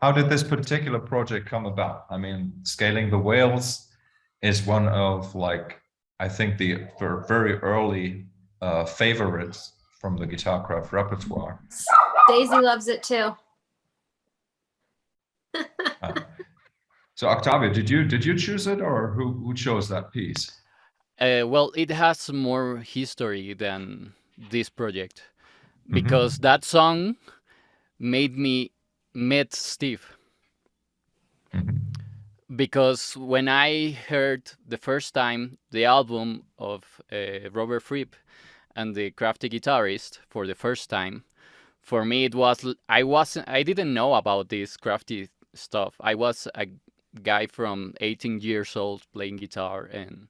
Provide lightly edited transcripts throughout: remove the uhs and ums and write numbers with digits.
how did this particular project come about? I mean, Scaling the Whales is one of, like, I think the very early favorites from the Guitarcraft repertoire. Daisy loves it too. So Octavio, did you choose it, or who chose that piece? Well, it has more history than this project, because that song made me meet Steve. Because when I heard the first time the album of Robert Fripp and the Crafty Guitarist for the first time, for me it was, I didn't know about this crafty stuff. I was a guy from 18 years old playing guitar, and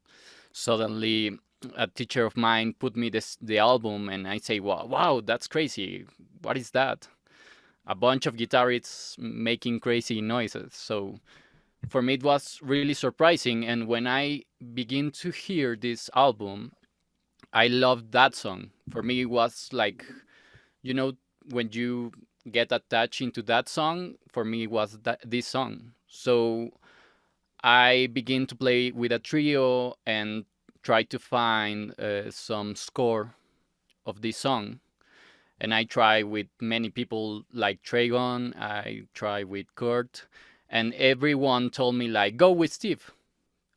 suddenly a teacher of mine put me the album, and I say, wow, that's crazy. What is that? A bunch of guitarists making crazy noises. So for me, it was really surprising. And when I begin to hear this album, I loved that song. For me, it was like, when you get attached into that song, for me, it was this song. So I begin to play with a trio and try to find some score of this song. And I try with many people like Trey Gunn, I try with Kurt, and everyone told me, like, go with Steve.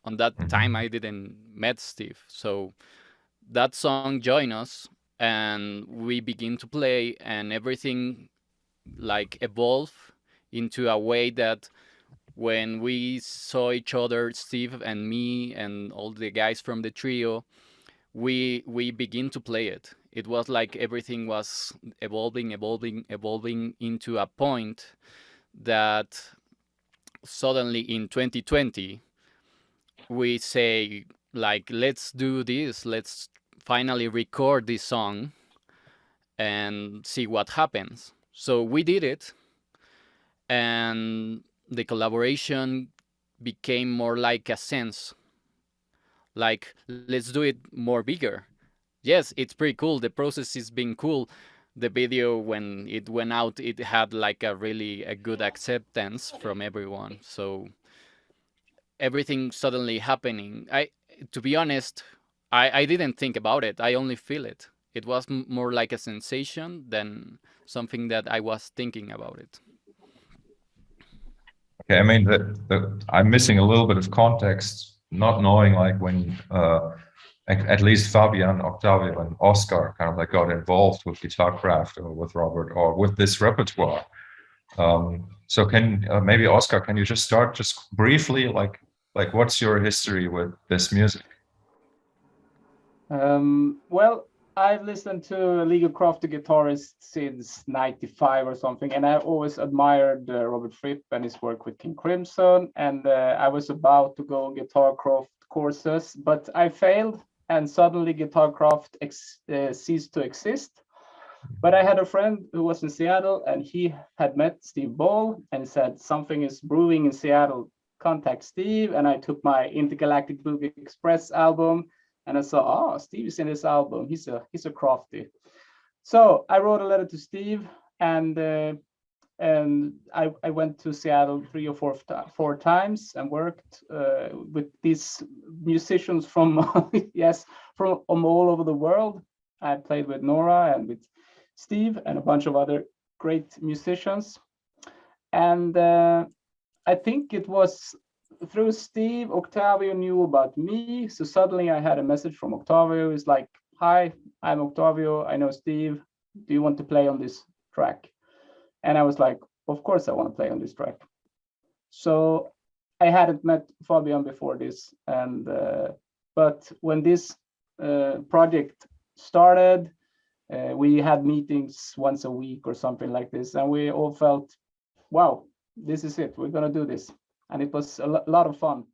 On that time, I didn't met Steve. So that song joined us, and we begin to play, and everything like evolved into a way that when we saw each other, Steve and me and all the guys from the trio, we begin to play it. It was like everything was evolving into a point that suddenly in 2020, we say, like, let's do this. Let's finally record this song and see what happens. So we did it, and the collaboration became more like a sense. Like, let's do it more bigger. Yes, it's pretty cool. The process is being cool. The video, when it went out, it had like a good acceptance from everyone. So everything suddenly happening. To be honest, I didn't think about it. I only feel it. It was more like a sensation than something that I was thinking about it. Okay, I mean, I'm missing a little bit of context, not knowing, like, when at least Fabián, Octavio, and Oscar kind of like got involved with Guitarcraft or with Robert or with this repertoire. So maybe Oscar, can you just start just briefly, like what's your history with this music? Well, I've listened to League of Crafty Guitarists since '95 or something, and I've always admired Robert Fripp and his work with King Crimson. And I was about to go Guitarcraft courses, but I failed, and suddenly Guitarcraft ceased to exist. But I had a friend who was in Seattle, and he had met Steve Ball and said, something is brewing in Seattle, contact Steve. And I took my Intergalactic Boogie Express album, and I saw, Steve is in this album. He's a crafty. So I wrote a letter to Steve, and I went to Seattle 3 or 4 times and worked with these musicians from from all over the world. I played with Nora and with Steve and a bunch of other great musicians. And I think it was through Steve, Octavio knew about me. So suddenly I had a message from Octavio. He's like, hi, I'm Octavio. I know Steve. Do you want to play on this track? And I was like, of course I want to play on this track. So I hadn't met Fabián before this. And but when this project started, we had meetings once a week or something like this. And we all felt, wow, this is it. We're going to do this. And it was a lot of fun.